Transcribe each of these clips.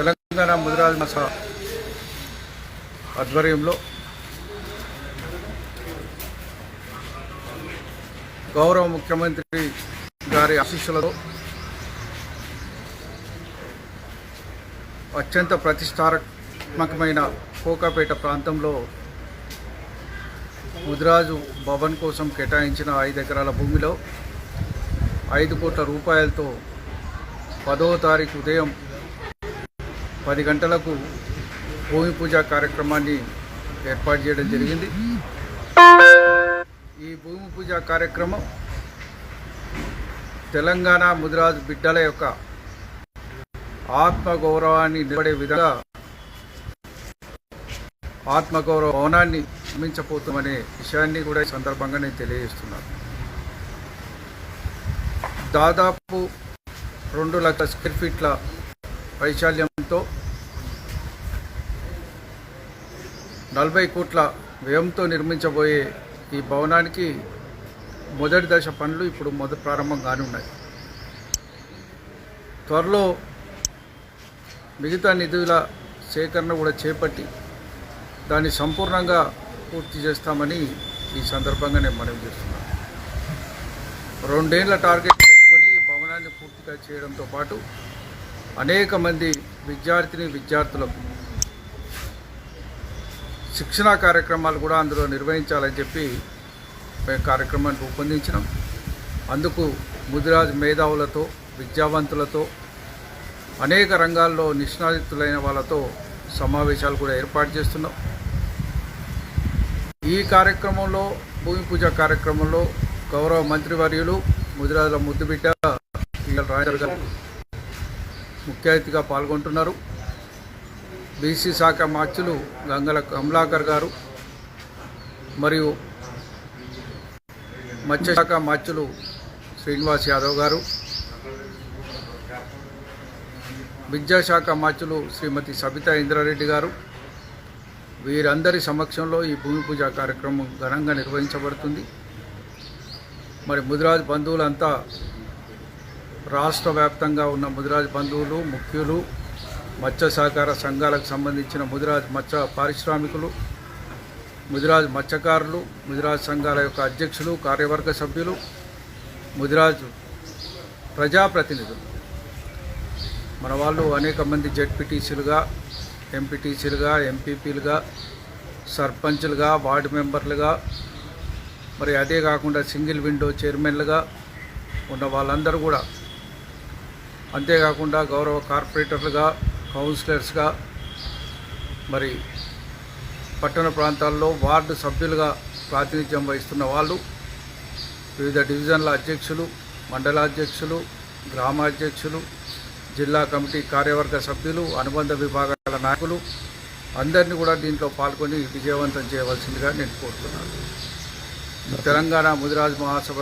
తెలంగాణ ముదిరాజ్ మస ఆధ్వర్యంలో గౌరవ ముఖ్యమంత్రి గారి ఆశీస్సులతో అత్యంత ప్రతిష్టాత్మకమైన కోకాపేట ప్రాంతంలో ముదిరాజు భవన్ కోసం కేటాయించిన 5 ఎకరాల భూమిలో 5 కోట్ల రూపాయలతో 10వ తారీఖు ఉదయం 10 గంటలకు భూమి పూజ కార్యక్రమాన్ని ఏర్పాటు చేయడం జరిగింది. ఈ భూమి పూజ కార్యక్రమం తెలంగాణ ముదిరాజు బిడ్డల యొక్క ఆత్మగౌరవాన్ని నిలబడే విధంగా ఆత్మగౌరవ భవనాన్ని నిర్మించబోతామనే విషయాన్ని కూడా ఈ సందర్భంగా నేను తెలియజేస్తున్నాను. దాదాపు 2 లక్షల స్క్వేర్ ఫీట్ల వైశాల్యంతో 40 కోట్ల వ్యయంతో నిర్మించబోయే ఈ భవనానికి మొదటి దశ పనులు ఇప్పుడు ప్రారంభం కానున్నాయి. త్వరలో మిగతా నిధుల సేకరణ కూడా చేపట్టి దాన్ని సంపూర్ణంగా పూర్తి చేస్తామని ఈ సందర్భంగా నేను మనవి చేస్తున్నాను. 2 ఏళ్ల టార్గెట్ పెట్టుకొని ఈ భవనాన్ని పూర్తిగా చేయడంతో పాటు అనేక మంది విద్యార్థులకు శిక్షణా కార్యక్రమాలు కూడా అందులో నిర్వహించాలని చెప్పి మేము కార్యక్రమాన్ని రూపొందించినాం. అందుకు ముదిరాజ్ మేధావులతో, విద్యావంతులతో, అనేక రంగాల్లో నిష్ణాతులైన వాళ్ళతో సమావేశాలు కూడా ఏర్పాటు చేస్తున్నాం. ఈ కార్యక్రమంలో, భూమి పూజ కార్యక్రమంలో గౌరవ మంత్రివర్యులు ముదిరాజుల ముద్దుబిడ్డ రాజర్ గారు ముఖ్య అతిథిగా పాల్గొంటున్నారు. బీసీ శాఖ మార్చులు గంగల కమలాకర్ గారు మరియు మత్స్యశాఖ మార్చులు శ్రీనివాస్ యాదవ్ గారు, విద్యాశాఖ మార్చులు శ్రీమతి సబితా ఇంద్రారెడ్డి గారు, వీరందరి సమక్షంలో ఈ భూమి పూజ కార్యక్రమం ఘనంగా నిర్వహించబడుతుంది. మరి ముదిరాజ్ బంధువులంతా, రాష్ట్ర వ్యాప్తంగా ఉన్న ముదిరాజ్ బంధువులు, ముఖ్యులు, మత్స్య సహకార సంఘాలకు సంబంధించిన ముదిరాజ్ మత్స్య పారిశ్రామికులు, ముదిరాజ్ మత్స్యకారులు, ముదిరాజ్ సంఘాల యొక్క అధ్యక్షులు, కార్యవర్గ సభ్యులు, ముదిరాజ్ ప్రజాప్రతినిధులు, మన వాళ్ళు అనేక మంది జెడ్పీటీసీలుగా, ఎంపీటీసీలుగా, ఎంపీపీలుగా, సర్పంచ్లుగా, వార్డు మెంబర్లుగా, మరి అదే కాకుండా సింగిల్ విండో చైర్మన్లుగా ఉన్న వాళ్ళందరూ కూడా, అంతేకాకుండా గౌరవ కార్పొరేటర్లుగా, కౌన్సిలర్స్గా, మరి పట్టణ ప్రాంతాల్లో వార్డు సభ్యులుగా ప్రాతినిధ్యం వహిస్తున్న వాళ్ళు, వివిధ డివిజన్ల అధ్యక్షులు, మండలాధ్యక్షులు, గ్రామాధ్యక్షులు, జిల్లా కమిటీ కార్యవర్గ సభ్యులు, అనుబంధ విభాగాల నాయకులు అందరినీ కూడా దీంట్లో పాల్గొని విజయవంతం చేయవలసిందిగా నేను కోరుతున్నాను. తెలంగాణ ముదిరాజ్ మహాసభ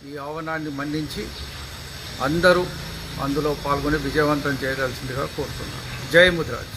ఈ ఆహ్వానాన్ని మన్నించి అందరూ అందులో పాల్గొని విజయవంతం చేయవలసిందిగా కోరుతున్నాను. జై ముదిరాజ్.